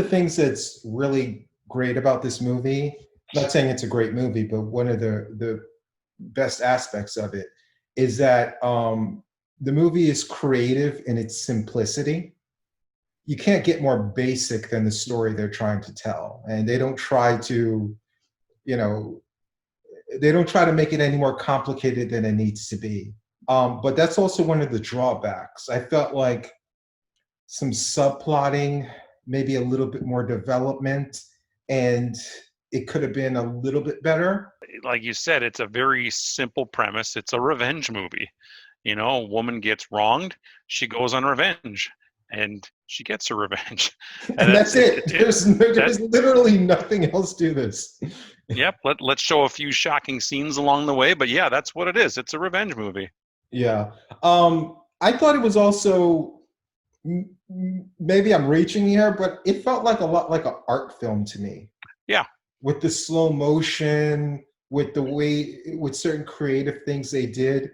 things that's really great about this movie, not saying it's a great movie, but one of the best aspects of it is that the movie is creative in its simplicity. You can't get more basic than the story they're trying to tell. And they don't try to, you know, they don't try to make it any more complicated than it needs to be. But that's also one of the drawbacks. I felt like some subplotting, maybe a little bit more development, and it could have been a little bit better. Like you said, it's a very simple premise. It's a revenge movie. You know, a woman gets wronged, she goes on revenge, and she gets her revenge. And that's it. There's literally nothing else to this. Yep. Let's show a few shocking scenes along the way, but yeah, that's what it is. It's a revenge movie. Yeah. I thought it was also, maybe I'm reaching here, but it felt like a lot like an art film to me. Yeah. With the slow motion, with the way, with certain creative things they did.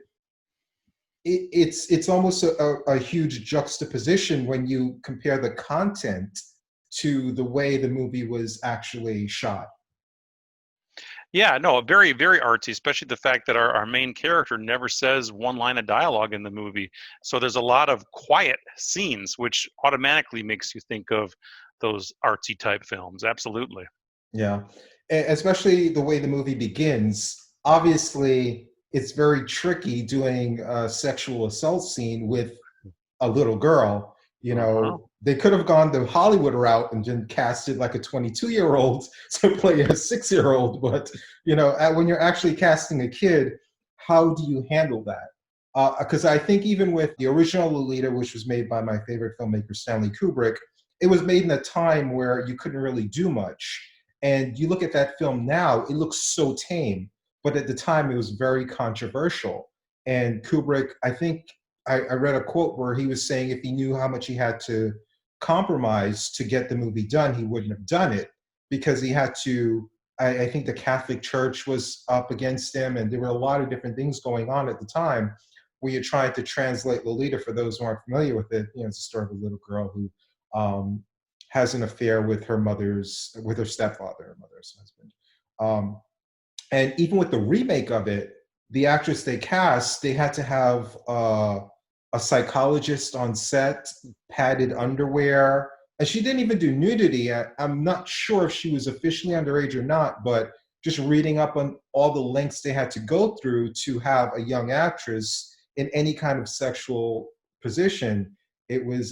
It's almost a huge juxtaposition when you compare the content to the way the movie was actually shot. Yeah, no, very, very artsy, especially the fact that our main character never says one line of dialogue in the movie. So there's a lot of quiet scenes, which automatically makes you think of those artsy type films. Absolutely. Yeah, especially the way the movie begins. Obviously, it's very tricky doing a sexual assault scene with a little girl. You know, they could have gone the Hollywood route and just casted like a 22-year-old to play a 6-year-old. But, you know, when you're actually casting a kid, how do you handle that? Because I think even with the original Lolita, which was made by my favorite filmmaker, Stanley Kubrick, it was made in a time where you couldn't really do much. And you look at that film now, it looks so tame. But at the time, it was very controversial. And Kubrick, I think I read a quote where he was saying if he knew how much he had to compromise to get the movie done, he wouldn't have done it, because he had to, I think the Catholic Church was up against him, and there were a lot of different things going on at the time where you're trying to translate Lolita. For those who aren't familiar with it, you know, it's a story of a little girl who has an affair with her stepfather, her mother's husband. And even with the remake of it, the actress they cast, they had to have a psychologist on set, padded underwear, and she didn't even do nudity. I'm not sure if she was officially underage or not, but just reading up on all the lengths they had to go through to have a young actress in any kind of sexual position, it was,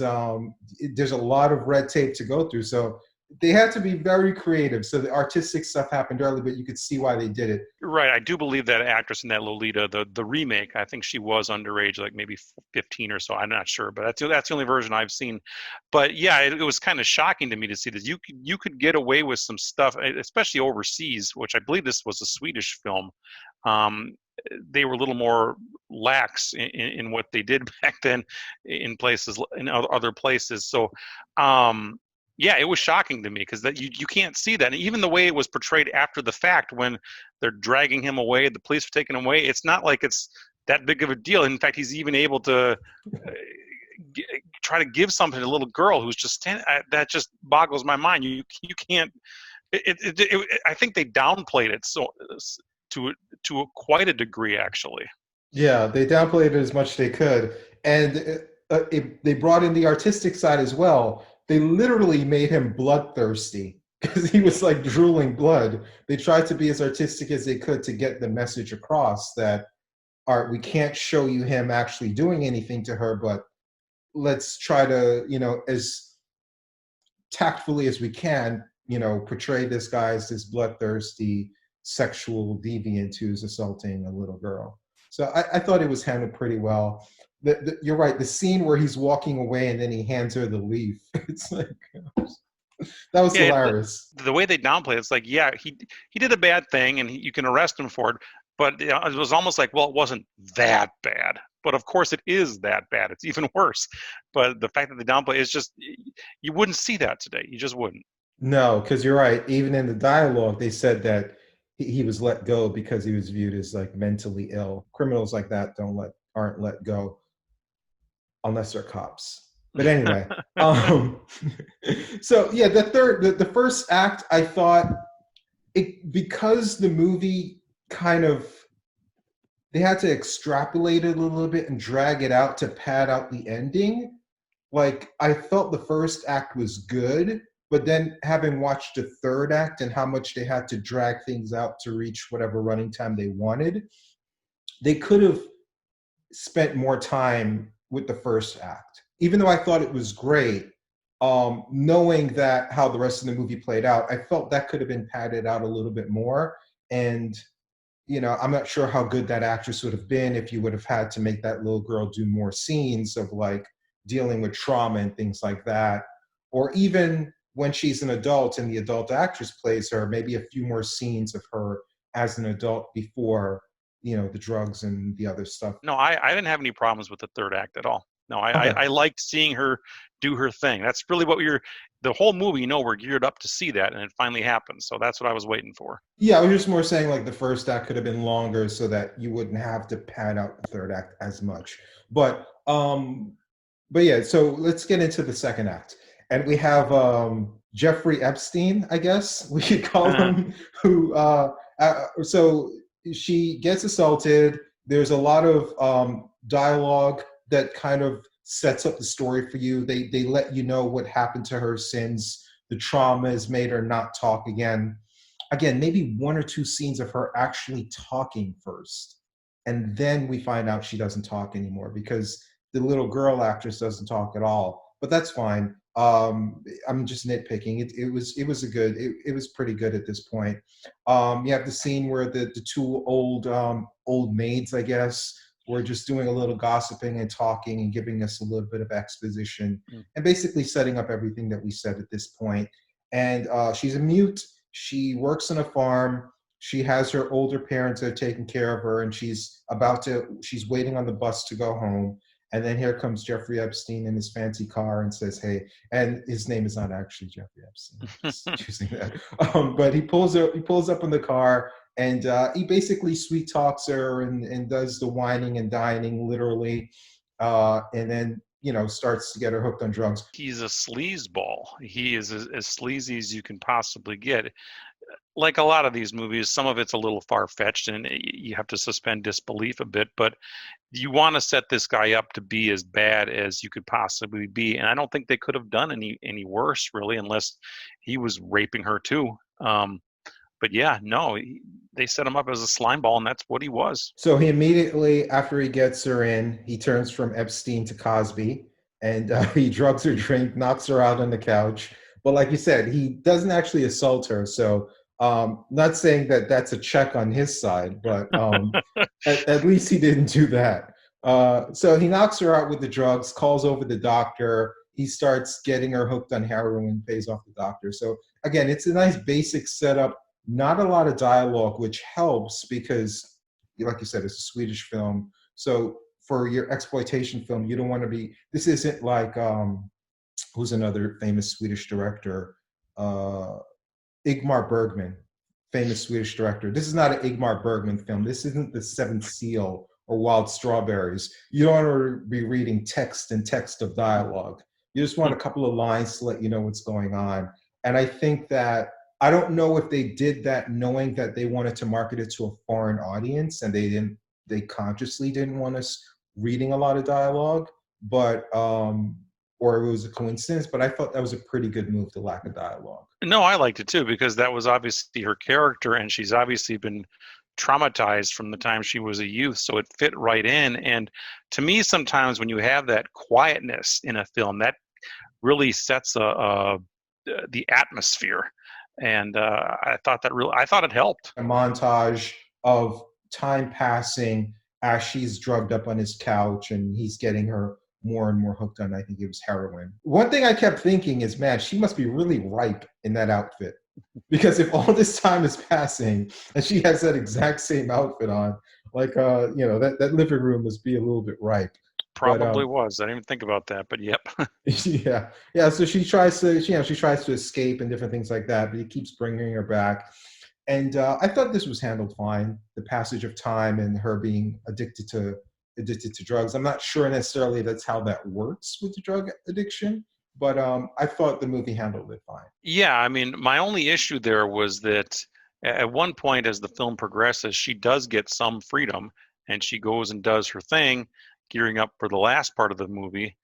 there's a lot of red tape to go through. So they had to be very creative. So the artistic stuff happened early, but you could see why they did it. Right. I do believe that actress in that Lolita, the remake, I think she was underage, like maybe 15 or so. I'm not sure, but that's the only version I've seen. But yeah, it was kind of shocking to me to see that you could get away with some stuff, especially overseas, which I believe this was a Swedish film. They were a little more lax in what they did back then in other places. So, yeah, it was shocking to me because that you can't see that. And even the way it was portrayed after the fact, when they're dragging him away, the police are taking him away, it's not like it's that big of a deal. In fact, he's even able to try to give something to a little girl who's just standing. That just boggles my mind. You can't. I think they downplayed it to quite a degree, actually. Yeah, they downplayed it as much as they could, and they brought in the artistic side as well. They literally made him bloodthirsty because he was like drooling blood. They tried to be as artistic as they could to get the message across that, all right, we can't show you him actually doing anything to her, but let's try to, you know, as tactfully as we can, you know, portray this guy as this bloodthirsty sexual deviant who's assaulting a little girl. So I thought it was handled pretty well. You're right. The scene where he's walking away and then he hands her the leaf. It's like, that was hilarious. The way they downplay it's like, yeah, he did a bad thing and you can arrest him for it. But it was almost like, well, it wasn't that bad. But of course it is that bad. It's even worse. But the fact that they downplay is just, you wouldn't see that today. You just wouldn't. No, because you're right. Even in the dialogue, they said that he was let go because he was viewed as like mentally ill. Criminals like that aren't let go unless they're cops. But anyway, um, so yeah, the first act, I thought because the movie kind of they had to extrapolate it a little bit and drag it out to pad out the ending. Like I felt the first act was good, but then having watched the third act and how much they had to drag things out to reach whatever running time they wanted, they could have spent more time with the first act. Even though I thought it was great, knowing that how the rest of the movie played out, I felt that could have been padded out a little bit more. And I'm not sure how good that actress would have been if you would have had to make that little girl do more scenes of like dealing with trauma and things like that. Or even when she's an adult and the adult actress plays her, maybe a few more scenes of her as an adult before, the drugs and the other stuff. No, I didn't have any problems with the third act at all. No, Okay. I liked seeing her do her thing. That's really what the whole movie, we're geared up to see that, and it finally happened. So that's what I was waiting for. Yeah, I was just more saying like the first act could have been longer so that you wouldn't have to pad out the third act as much. But yeah, so let's get into the second act. And we have Jeffrey Epstein, I guess we could call him, who so she gets assaulted. There's a lot of dialogue that kind of sets up the story for you. They let you know what happened to her since the trauma has made her not talk again. Again, maybe one or two scenes of her actually talking first. And then we find out she doesn't talk anymore because the little girl actress doesn't talk at all. But that's fine. I'm just nitpicking. It was pretty good at this point. You have the scene where the two old maids, I guess, were just doing a little gossiping and talking and giving us a little bit of exposition and basically setting up everything that we said at this point. And she's a mute. She works on a farm. She has her older parents that are taking care of her, and she's waiting on the bus to go home. And then here comes Jeffrey Epstein in his fancy car and says, "Hey," and his name is not actually Jeffrey Epstein. Just choosing that. But he pulls up in the car and he basically sweet talks her and does the whining and dining literally, and then starts to get her hooked on drugs. He's a sleazeball. He is as sleazy as you can possibly get. Like a lot of these movies, some of it's a little far-fetched and you have to suspend disbelief a bit, but you want to set this guy up to be as bad as you could possibly be. And I don't think they could have done any worse, really, unless he was raping her too. But yeah, no, they set him up as a slime ball, and that's what he was. So he immediately, after he gets her in, he turns from Epstein to Cosby, and he drugs her drink, knocks her out on the couch. But like you said, he doesn't actually assault her. So not saying that that's a check on his side, but at least he didn't do that. So he knocks her out with the drugs, calls over the doctor. He starts getting her hooked on heroin, pays off the doctor. So again, it's a nice basic setup. Not a lot of dialogue, which helps because, like you said, it's a Swedish film. So for your exploitation film, you don't want to be. This isn't like who's another famous Swedish director? Ingmar Bergman, famous Swedish director. This is not an Ingmar Bergman film. This isn't The Seventh Seal or Wild Strawberries. You don't want to be reading text and text of dialogue. You just want a couple of lines to let you know what's going on. And I think that, I don't know if they did that knowing that they wanted to market it to a foreign audience and they consciously didn't want us reading a lot of dialogue, but or it was a coincidence, but I thought that was a pretty good move, the lack of dialogue. No, I liked it too, because that was obviously her character, and she's obviously been traumatized from the time she was a youth, so it fit right in. And to me, sometimes when you have that quietness in a film, that really sets the atmosphere. And I thought it helped. A montage of time passing as she's drugged up on his couch and he's getting her more and more hooked on, I think it was heroin. One thing I kept thinking is, man, she must be really ripe in that outfit. Because if all this time is passing and she has that exact same outfit on, like, that living room must be a little bit ripe. Probably was. I didn't even think about that, but yep. Yeah. So she tries to escape and different things like that, but he keeps bringing her back. And I thought this was handled fine. The passage of time and her being addicted to addicted to drugs. I'm not sure necessarily that's how that works with the drug addiction, but I thought the movie handled it fine. Yeah, I mean, my only issue there was that at one point, as the film progresses, she does get some freedom and she goes and does her thing, gearing up for the last part of the movie.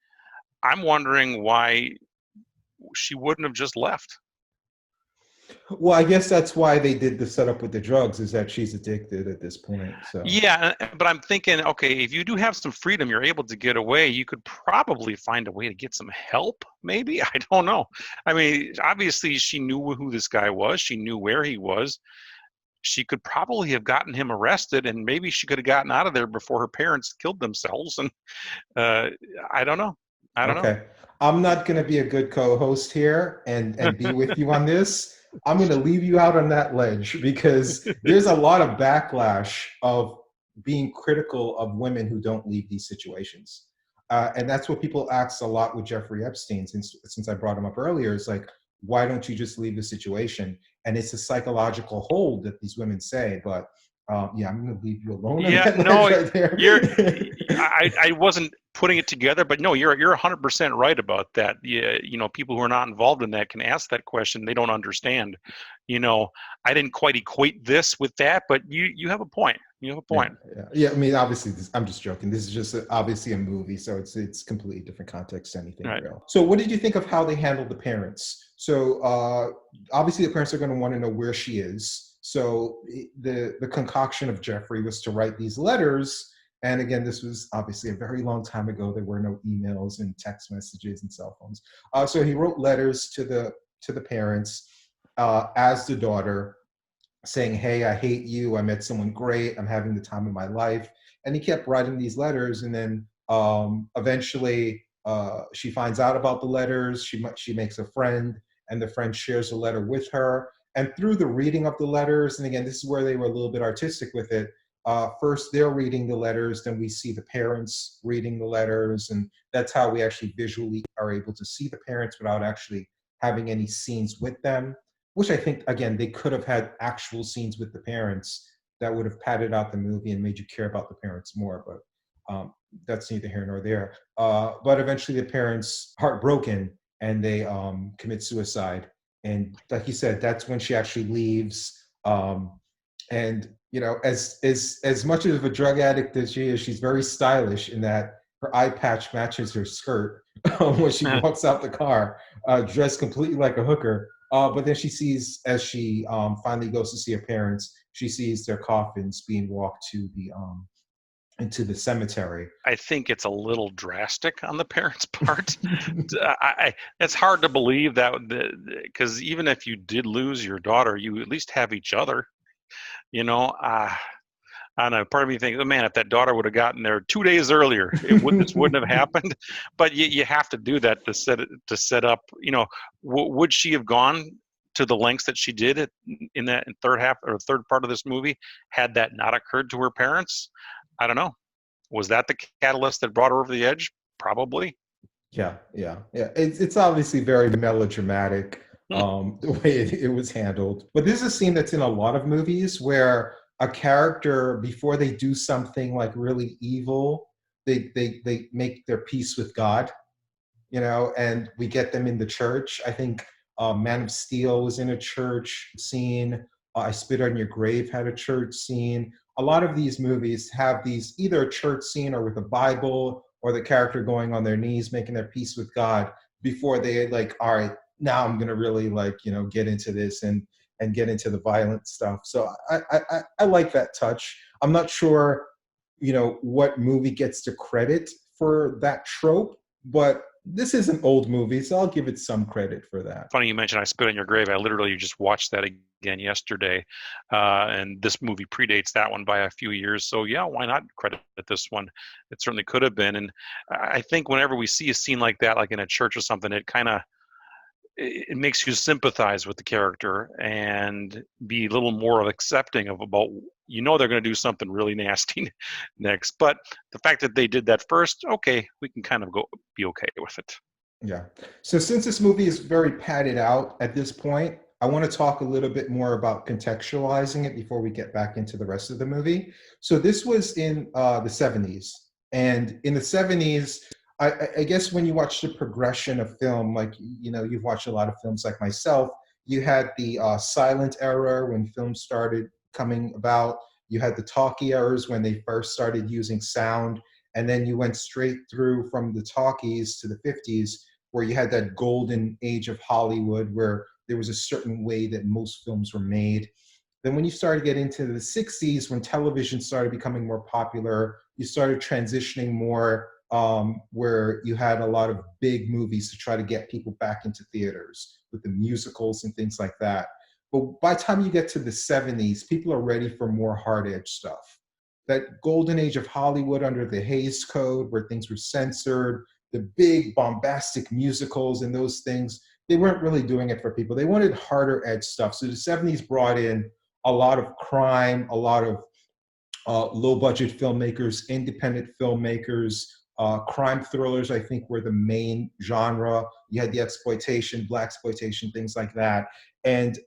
I'm wondering why she wouldn't have just left. Well, I guess that's why they did the setup with the drugs, is that she's addicted at this point. So Yeah, but I'm thinking, okay, if you do have some freedom, you're able to get away, you could probably find a way to get some help, maybe. I don't know. I mean, obviously, she knew who this guy was, she knew where he was. She could probably have gotten him arrested, and maybe she could have gotten out of there before her parents killed themselves. And uh, I don't know. I don't know. okay, I'm not going to be a good co-host here and be with you on this. I'm going to leave you out on that ledge because there's a lot of backlash of being critical of women who don't leave these situations. And that's what people ask a lot with Jeffrey Epstein, since I brought him up earlier. It's like, why don't you just leave the situation? And it's a psychological hold that these women say, but yeah, I'm going to leave you alone. Yeah, On that no, ledge right there. I wasn't putting it together, but no, you're 100% right about that. Yeah, people who are not involved in that can ask that question. They don't understand. I didn't quite equate this with that, but you have a point. You have a point. Yeah. I mean, obviously, I'm just joking. This is just obviously a movie, so it's completely different context to anything Right. real. So, what did you think of how they handled the parents? So, obviously, the parents are going to want to know where she is. So, the concoction of Jeffrey was to write these letters. And again, this was obviously a very long time ago. There were no emails and text messages and cell phones. So he wrote letters to the parents as the daughter, saying, hey, I hate you. I met someone great. I'm having the time of my life. And he kept writing these letters. And then eventually she finds out about the letters. She makes a friend, and the friend shares a letter with her. And through the reading of the letters, and again, this is where they were a little bit artistic with it. First, they're reading the letters, then we see the parents reading the letters. And that's how we actually visually are able to see the parents without actually having any scenes with them, which I think, again, they could have had actual scenes with the parents that would have padded out the movie and made you care about the parents more. But that's neither here nor there. But eventually the parents, heartbroken, and they commit suicide. And like you said, that's when she actually leaves. And as much of a drug addict as she is, she's very stylish in that her eye patch matches her skirt when she walks out the car, dressed completely like a hooker. But then she sees, as she finally goes to see her parents, she sees their coffins being walked to into the cemetery. I think it's a little drastic on the parents' part. It's hard to believe that, because even if you did lose your daughter, you at least have each other. I don't know. Part of me thinks, oh man, if that daughter would have gotten there 2 days earlier, this wouldn't have happened. But you have to do that to set up. Would she have gone to the lengths that she did in that third part of this movie had that not occurred to her parents? I don't know. Was that the catalyst that brought her over the edge? Probably. Yeah. It's obviously very melodramatic, the way it was handled. But this is a scene that's in a lot of movies where a character, before they do something like really evil, they make their peace with God, and we get them in the church. I think Man of Steel was in a church scene. I Spit on Your Grave had a church scene. A lot of these movies have these, either a church scene or with a Bible, or the character going on their knees, making their peace with God before they all right, now I'm going to really get into this and get into the violent stuff. So I like that touch. I'm not sure, what movie gets the credit for that trope, but this is an old movie, so I'll give it some credit for that. Funny you mentioned I Spit on Your Grave. I literally just watched that again yesterday. And this movie predates that one by a few years. So yeah, why not credit this one? It certainly could have been. And I think whenever we see a scene like that, like in a church or something, it makes you sympathize with the character and be a little more accepting about they're going to do something really nasty next. But the fact that they did that first, okay, we can kind of be okay with it. Yeah. So since this movie is very padded out at this point, I want to talk a little bit more about contextualizing it before we get back into the rest of the movie. So this was in the 70s. And in the 70s, I guess when you watch the progression of film, like, you've watched a lot of films like myself, you had the silent era when films started coming about. You had the talkie eras when they first started using sound. And then you went straight through from the talkies to the 50s, where you had that golden age of Hollywood, where there was a certain way that most films were made. Then when you started getting into the 60s, when television started becoming more popular, you started transitioning more, where you had a lot of big movies to try to get people back into theaters with the musicals and things like that. But by the time you get to the 70s, people are ready for more hard edge stuff. That golden age of Hollywood under the Hays Code, where things were censored, the big bombastic musicals and those things, they weren't really doing it for people. They wanted harder edge stuff. So the 70s brought in a lot of crime, a lot of low budget filmmakers, independent filmmakers, crime thrillers, I think, were the main genre. You had the exploitation, black exploitation, things like that. And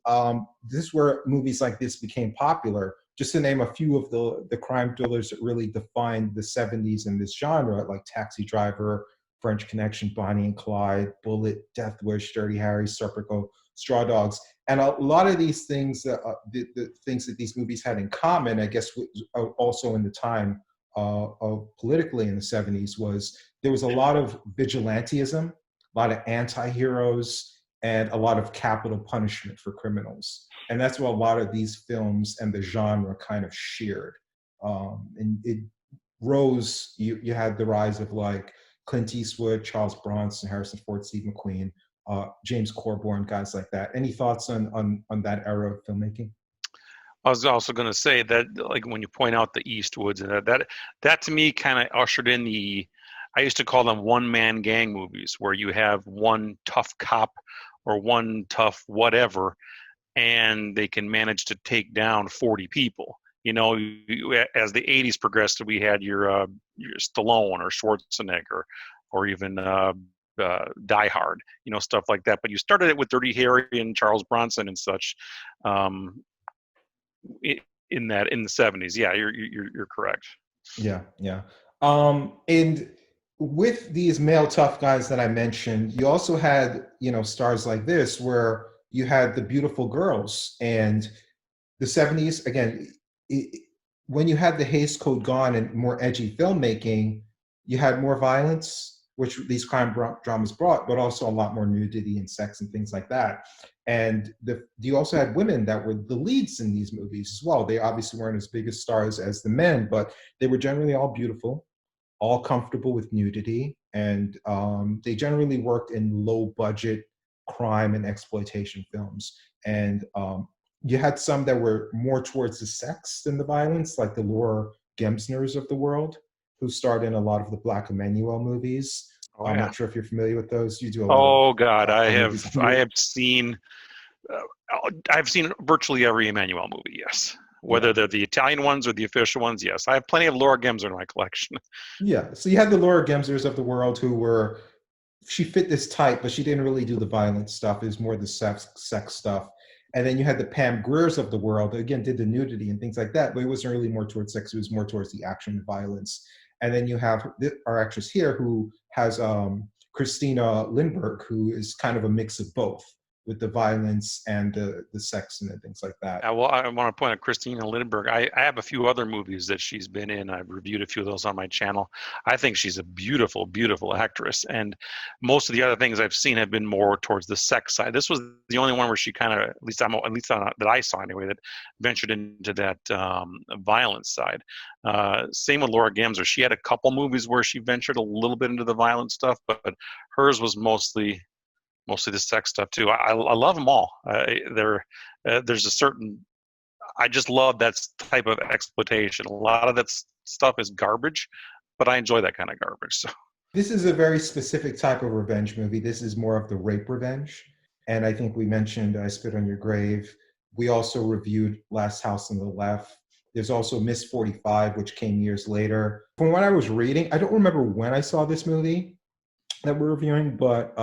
this is where movies like this became popular. Just to name a few of the crime thrillers that really defined the 70s in this genre, like Taxi Driver, French Connection, Bonnie and Clyde, Bullet, Death Wish, Dirty Harry, Serpico, Straw Dogs. And a lot of these things, the things that these movies had in common, I guess, also in the time of politically in the 70s, was there was a lot of vigilantism, a lot of anti-heroes, and a lot of capital punishment for criminals. And that's what a lot of these films and the genre kind of sheared. And it rose, you had the rise of like Clint Eastwood, Charles Bronson, Harrison Ford, Steve McQueen, James Corborn, guys like that. Any thoughts on that era of filmmaking? I was also going to say that, like, when you point out the Eastwoods, and that to me kind of ushered in I used to call them one-man gang movies, where you have one tough cop or one tough whatever, and they can manage to take down 40 people. As the 80s progressed, we had your Stallone or Schwarzenegger, or even Die Hard, stuff like that. But you started it with Dirty Harry and Charles Bronson and such. In the 70s, yeah, you're correct. Yeah, yeah. And with these male tough guys that I mentioned, you also had, stars like this, where you had the beautiful girls. And the 70s, again, when you had the Hays Code gone and more edgy filmmaking, you had more violence, which these crime dramas brought, but also a lot more nudity and sex and things like that. And you also had women that were the leads in these movies as well. They obviously weren't as big as stars as the men, but they were generally all beautiful, all comfortable with nudity, and they generally worked in low budget crime and exploitation films. And you had some that were more towards the sex than the violence, like the Laura Gemsners of the world, who starred in a lot of the Black Emmanuel movies. Oh, I'm yeah. not sure if you're familiar with those. You do a lot of Oh God, movies. I have seen I've seen virtually every Emmanuel movie. Yes, whether Yeah. they're the Italian ones or the official ones. Yes, I have plenty of Laura Gemser in my collection. Yeah. So you had the Laura Gemsers of the world who were, she fit this type, but she didn't really do the violent stuff. It was more the sex stuff. And then you had the Pam Griers of the world, that again, did the nudity and things like that, but it wasn't really more towards sex. It was more towards the action and violence. And then you have our actress here who has Christina Lindbergh, who is kind of a mix of both, with the violence and the sex and things like that. I want to point out Christina Lindberg. I have a few other movies that she's been in. I've reviewed a few of those on my channel. I think she's a beautiful, beautiful actress. And most of the other things I've seen have been more towards the sex side. This was the only one where she kind of, at least that I saw anyway, that ventured into that violence side. Same with Laura Gemser. She had a couple movies where she ventured a little bit into the violent stuff, but hers was mostly the sex stuff too. I love them all. There's a certain, I just love that type of exploitation. A lot of that stuff is garbage, but I enjoy that kind of garbage. So this is a very specific type of revenge movie. This is more of the rape revenge. And I think we mentioned I Spit on Your Grave. We also reviewed Last House on the Left. There's also Miss 45, which came years later. From what I was reading, I don't remember when I saw this movie that we're reviewing, but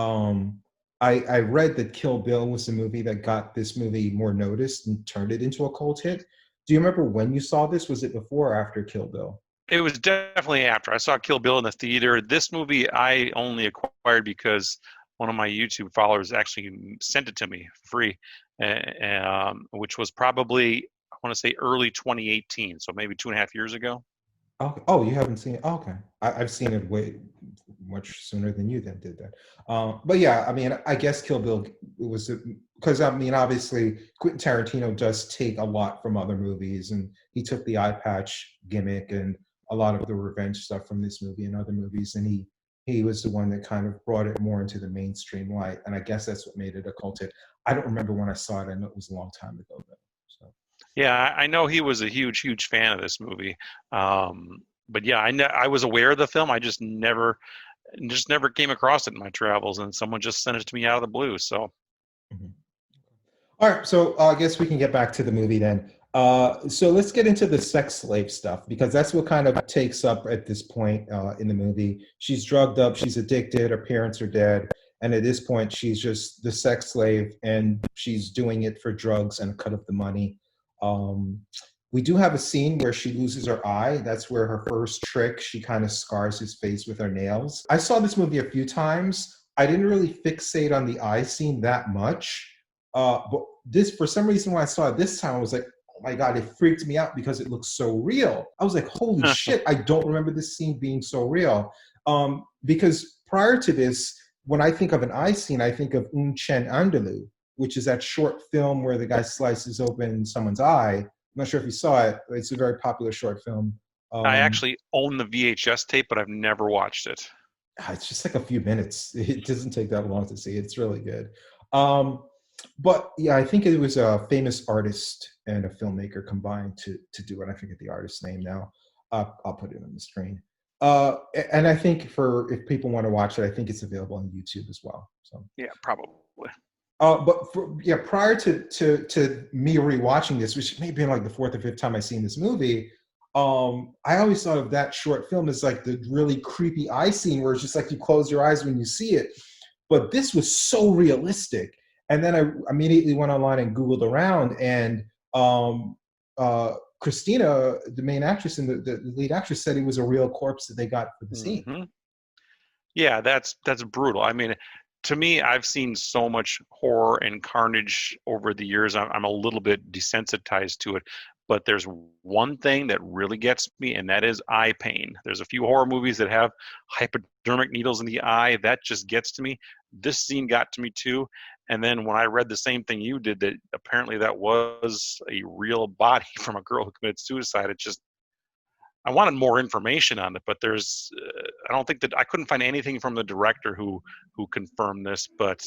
I read that Kill Bill was the movie that got this movie more noticed and turned it into a cult hit. Do you remember when you saw this? Was it before or after Kill Bill? It was definitely after. I saw Kill Bill in the theater. This movie I only acquired because one of my YouTube followers actually sent it to me for free, which was probably, I want to say, early 2018, so maybe 2.5 years ago. Okay. Oh, you haven't seen it? Oh, okay. I've seen it way much sooner than you then did that. But yeah, I mean, I guess Kill Bill was because I mean, obviously Quentin Tarantino does take a lot from other movies, and he took the eye patch gimmick and a lot of the revenge stuff from this movie and other movies, and he was the one that kind of brought it more into the mainstream light, and I guess that's what made it a cult hit. I don't remember when I saw it. I know it was a long time ago though. So. Yeah, I know he was a huge, huge fan of this movie. But yeah, I was aware of the film. I just never came across it in my travels, and someone just sent it to me out of the blue. So Mhm. All right, so I guess we can get back to the movie then. So let's get into the sex slave stuff because that's what kind of takes up at this point in the movie. She's drugged up, she's addicted, her parents are dead, and at this point, she's just the sex slave, and she's doing it for drugs and a cut of the money. Um, we do have a scene where she loses her eye. That's where her first trick. She kind of scars his face with her nails. I saw this movie a few times. I didn't really fixate on the eye scene that much. But this, for some reason, when I saw it this time, I was like, oh my God, it freaked me out because it looks so real. I was like, holy shit, I don't remember this scene being so real. Because prior to this, when I think of an eye scene, I think of Un Chen Andalou, which is that short film where the guy slices open someone's eye. I'm not sure if you saw it. It's a very popular short film. I Um, actually own the VHS tape, but I've never watched it. it's just like a few minutes. It doesn't take that long to see. It's really good. Um, but yeah, I think it was a famous artist and a filmmaker combined to do it. I forget the artist's name now. I'll put it on the screen. And I think for if people want to watch it, I think it's available on YouTube as well. So, Yeah, probably. yeah, prior to me rewatching this, which may have been like the fourth or fifth time I seen this movie, I always thought of that short film as like the really creepy eye scene where it's just like you close your eyes when you see it. But this was so realistic. And then I immediately went online and Googled around, and um, Christina, the main actress and the lead actress, said it was a real corpse that they got for the scene. Hmm. Yeah, that's brutal. I mean, to me, I've seen so much horror and carnage over the years. I'm a little bit desensitized to it, but there's one thing that really gets me, and that is eye pain. There's a few horror movies that have hypodermic needles in the eye. That just gets to me. This scene got to me too. And then when I read the same thing you did, that apparently that was a real body from a girl who committed suicide, it just I wanted more information on it, but I don't think that I couldn't find anything from the director who confirmed this, but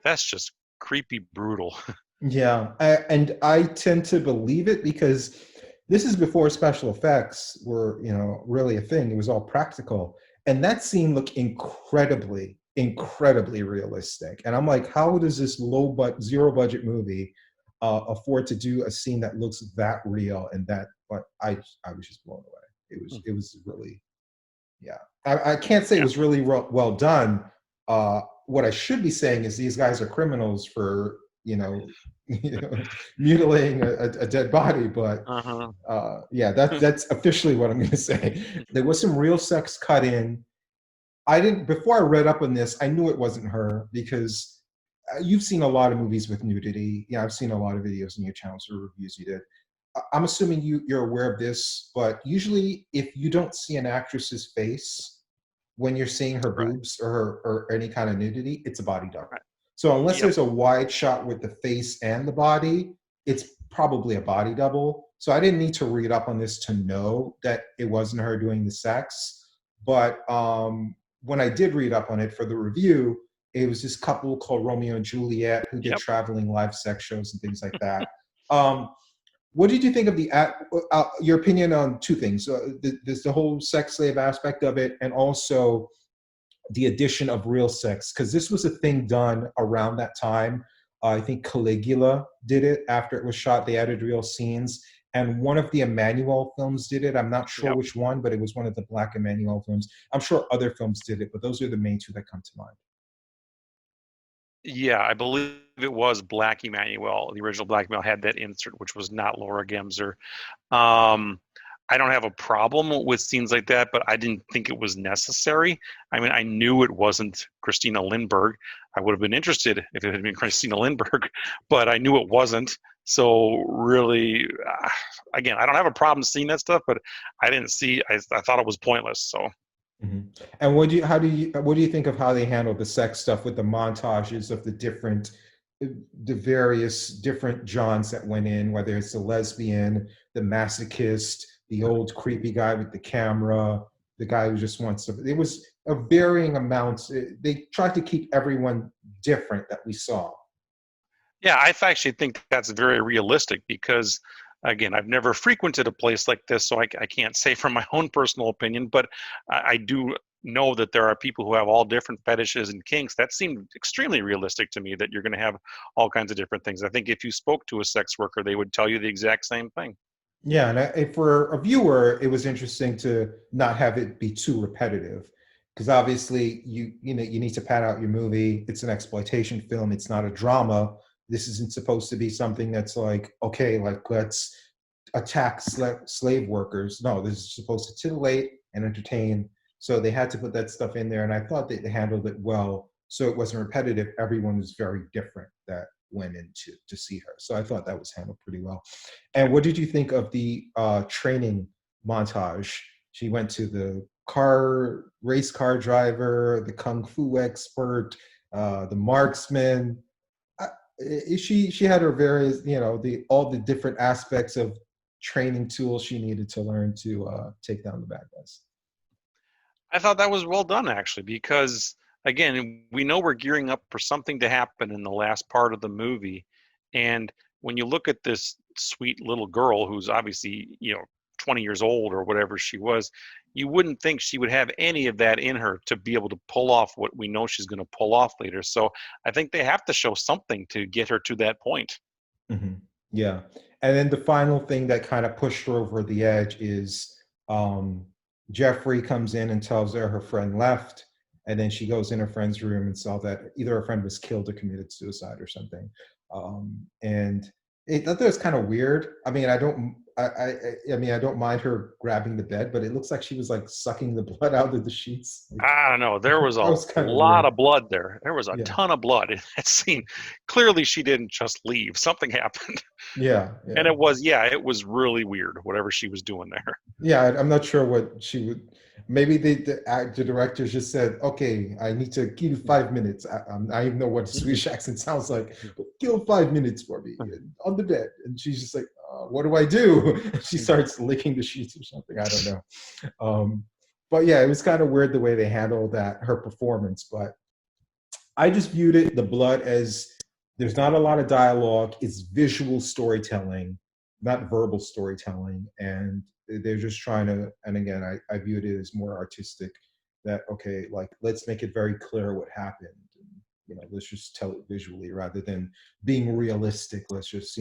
that's just creepy brutal. Yeah, and I tend to believe it because this is before special effects were, really a thing. It was all practical, and that scene looked incredibly, incredibly realistic. And I'm like, how does this zero budget movie afford to do a scene that looks that real and that? But I was just blown away. It was really, yeah. I can't say it Yeah. was really well done. What I should be saying is these guys are criminals for you know mutilating a dead body. But Uh-huh. yeah, that's officially what I'm going to say. There was some real sex cut in. I didn't before I read up on this. I knew it wasn't her because you've seen a lot of movies with nudity. Yeah, I've seen a lot of videos on your channels or reviews you did. I'm assuming you're aware of this, but usually if you don't see an actress's face when you're seeing her Right. boobs or any kind of nudity, it's a body double. Right. So unless Yep. there's a wide shot with the face and the body, it's probably a body double. So I didn't need to read up on this to know that it wasn't her doing the sex. But when I did read up on it for the review, it was this couple called Romeo and Juliet who did Yep. traveling live sex shows and things like that. Um, what did you think of your opinion on two things? There's the whole sex slave aspect of it, and also the addition of real sex, because this was a thing done around that time. I think Caligula did it after it was shot. They added real scenes, and one of the Emmanuel films did it. I'm not sure Yep. which one, but it was one of the Black Emmanuel films. I'm sure other films did it, but those are the main two that come to mind. Yeah, I believe it was Black Emmanuel. The original Black Emmanuel had that insert, which was not Laura Gemser. Um, I don't have a problem with scenes like that, but I didn't think it was necessary. I mean, I knew it wasn't Christina Lindberg. I would have been interested if it had been Christina Lindberg, but I knew it wasn't. So really, again, I don't have a problem seeing that stuff, but I didn't see. I thought it was pointless. So. Mhm. And what do you think of how they handled the sex stuff with the montages of the various different Johns that went in, whether it's the lesbian, the masochist, the old creepy guy with the camera, the guy who just wants to. It was a varying amounts. They tried to keep everyone different that we saw. Yeah, actually think that's very realistic because, again, I've never frequented a place like this, so I can't say from my own personal opinion, but I do know that there are people who have all different fetishes and kinks. That seemed extremely realistic to me that you're going to have all kinds of different things. I think if you spoke to a sex worker, they would tell you the exact same thing. Yeah, and for a viewer, it was interesting to not have it be too repetitive, because obviously you need to pad out your movie. It's an exploitation film. It's not a drama. This isn't supposed to be something that's like, okay, like let's attack slave workers. No, this is supposed to titillate and entertain. So they had to put that stuff in there, and I thought they handled it well. So it wasn't repetitive. Everyone was very different that went in to see her. So I thought that was handled pretty well. And what did you think of the training montage? She went to the race car driver, the kung fu expert, the marksman. She had her various, all the different aspects of training tools she needed to learn to take down the bad guys. I thought that was well done, actually, because again, we know we're gearing up for something to happen in the last part of the movie. And when you look at this sweet little girl who's obviously, 20 years old or whatever she was, you wouldn't think she would have any of that in her to be able to pull off what we know she's going to pull off later. So I think they have to show something to get her to that point. Hmm. Yeah. And then the final thing that kind of pushed her over the edge is Jeffrey comes in and tells her friend left. And then she goes in her friend's room and saw that either her friend was killed or committed suicide or something. And I thought that was kind of weird. I mean, I don't mind her grabbing the bed, but it looks like she was like sucking the blood out of the sheets. Like, I don't know. There was that a was kind of lot weird. of blood there. There was a Yeah. ton of blood in that scene. Clearly, she didn't just leave. Something happened. Yeah. And Yeah. it was really weird, whatever she was doing there. Yeah, I'm not sure what she would. Maybe the director just said, "Okay, I need to give you 5 minutes." I even know what a Swedish accent sounds like. But kill 5 minutes for me on the bed, and she's just like, "What do I do?" She starts licking the sheets or something. I don't know. But yeah, it was kind of weird the way they handled her performance. But I just viewed the blood as there's not a lot of dialogue. It's visual storytelling, not verbal storytelling, and they're just trying to. And again, I viewed it as more artistic. That okay, like let's make it very clear what happened. And, let's just tell it visually rather than being realistic. Let's just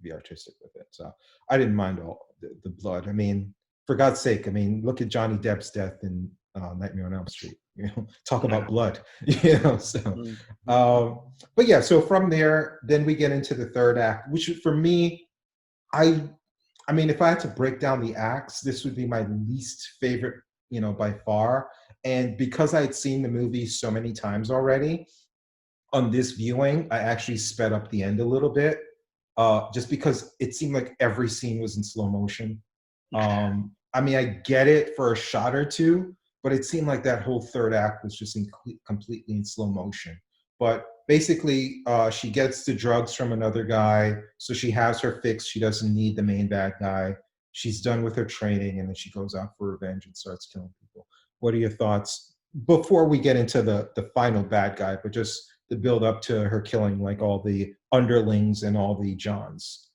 be artistic with it. So I didn't mind all the blood. I mean, for God's sake, I mean, look at Johnny Depp's death in Nightmare on Elm Street. Talk about blood. So. But yeah, so from there, then we get into the third act, which for me, I mean, if I had to break down the acts, this would be my least favorite, by far. And because I had seen the movie so many times already, on this viewing, I actually sped up the end a little bit, just because it seemed like every scene was in slow motion. I mean, I get it for a shot or two, but it seemed like that whole third act was just completely in slow motion. But basically, she gets the drugs from another guy, so she has her fix. She doesn't need the main bad guy. She's done with her training, and then she goes out for revenge and starts killing people. What are your thoughts before we get into the final bad guy, but just the build up to her killing like all the underlings and all the Johns?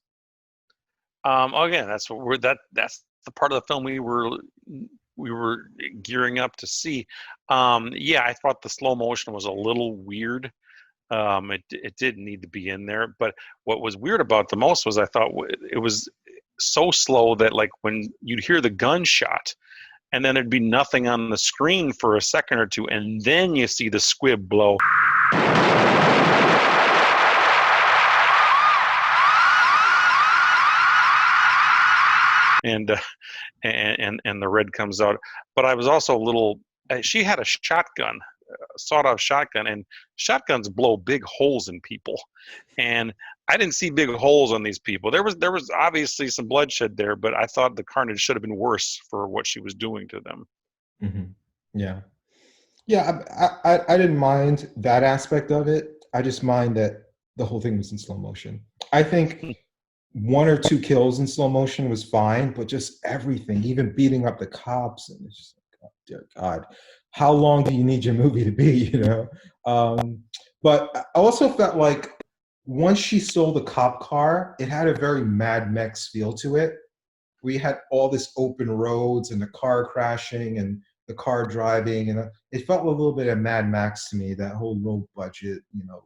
Again, that's the part of the film we were gearing up to see. Yeah, I thought the slow motion was a little weird. It didn't need to be in there, but what was weird about the most was I thought it was so slow that like when you'd hear the gunshot and then there'd be nothing on the screen for a second or two, and then you see the squib blow. and and the red comes out. But I was also a little. She had a shotgun, sawed-off shotgun, and shotguns blow big holes in people, and I didn't see big holes on these people. There was obviously some bloodshed there, but I thought the carnage should have been worse for what she was doing to them. Yeah. Yeah, I didn't mind that aspect of it. I just mind that the whole thing was in slow motion. I think one or two kills in slow motion was fine, but just everything, even beating up the cops, and it's just like, oh, dear God, how long do you need your movie to be? You know. But I also felt like once she stole the cop car, it had a very Mad Max feel to it. We had all this open roads and the car crashing and the car driving, and it felt a little bit of Mad Max to me. That whole low budget, you know,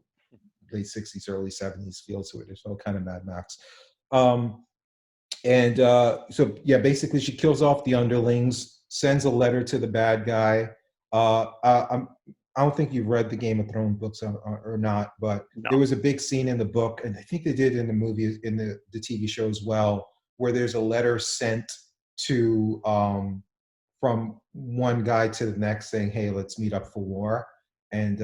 late '60s, early '70s feel to it. It felt kind of Mad Max. So yeah, basically she kills off the underlings, sends a letter to the bad guy. I don't think you've read the Game of Thrones books or not, but No. there was a big scene in the book, and I think they did in the movie, in the TV show as well, where there's a letter sent to from one guy to the next saying, "Hey, let's meet up for war." And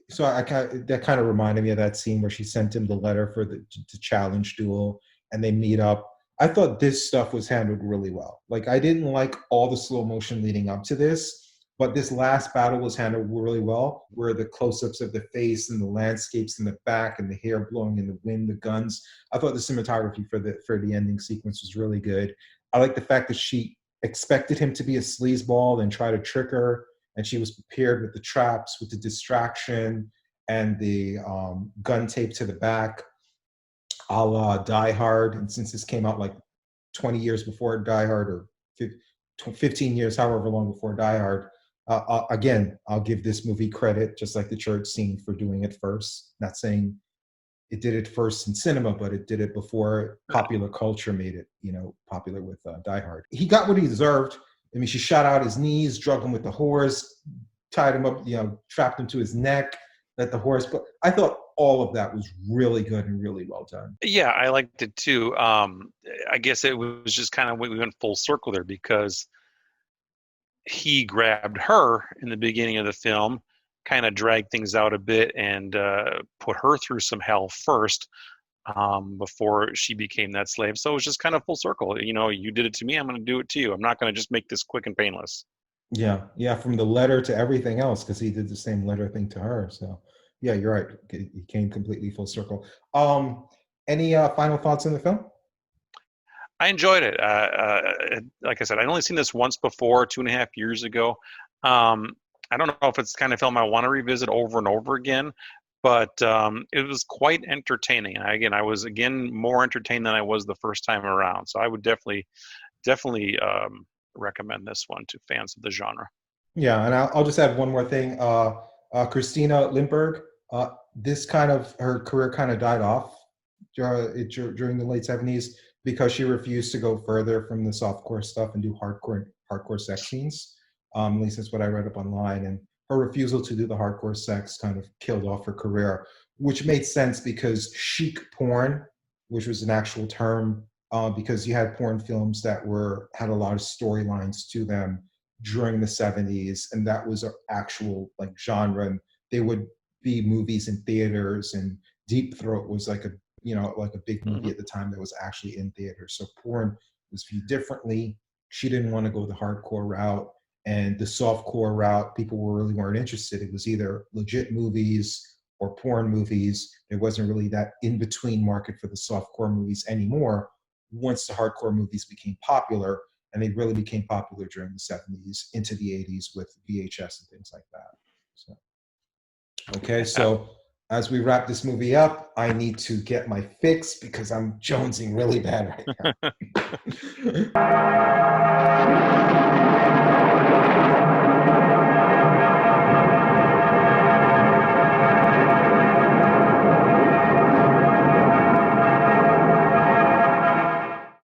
so that kind of reminded me of that scene where she sent him the letter for the challenge duel, and they meet up. I thought this stuff was handled really well. Like, I didn't like all the slow motion leading up to this, but this last battle was handled really well, where the close-ups of the face and the landscapes in the back and the hair blowing in the wind, the guns. I thought the cinematography for the ending sequence was really good. I like the fact that she expected him to be a sleazeball and try to trick her, and she was prepared with the traps, with the distraction, and the gun tape to the back, a la Die Hard. And since this came out like 20 years before Die Hard, or 15 years, however long before Die Hard, again, I'll give this movie credit, just like the church scene, for doing it first. Not saying it did it first in cinema, but it did it before popular culture made it, you know, popular with Die Hard. He got what he deserved. I mean, she shot out his knees, drug him with the horse, tied him up, you know, trapped him to his neck, let the horse. But I thought all of that was really good and really well done. Yeah, I liked it too. I guess it was just kind of we went full circle there, because he grabbed her in the beginning of the film, kind of dragged things out a bit, and put her through some hell first, before she became that slave. So it was just kind of full circle. You know, you did it to me, I'm going to do it to you. I'm not going to just make this quick and painless. Yeah, from the letter to everything else, because he did the same letter thing to her. So yeah, you're right. He came completely full circle. Any final thoughts on the film? I enjoyed it. Like I said, I'd only seen this once before, 2.5 years ago. I don't know if it's the kind of film I want to revisit over and over again, but it was quite entertaining. I was more entertained than I was the first time around. So I would definitely recommend this one to fans of the genre. Yeah, and I'll just add one more thing. Christina Lindbergh, her career kind of died off during the late '70s, because she refused to go further from the softcore stuff and do hardcore sex scenes. At least that's what I read up online. And her refusal to do the hardcore sex kind of killed off her career, which made sense because chic porn, which was an actual term, because you had porn films that had a lot of storylines to them during the '70s, and that was an actual like genre. And they would be movies in theaters, and Deep Throat was like a big movie at the time that was actually in theaters. So porn was viewed differently. She didn't want to go the hardcore route, and the softcore route, people really weren't interested. It was either legit movies or porn movies. There wasn't really that in-between market for the softcore movies anymore once the hardcore movies became popular, and they really became popular during the '70s into the '80s with VHS and things like that. So, okay, so as we wrap this movie up, I need to get my fix because I'm jonesing really bad right now.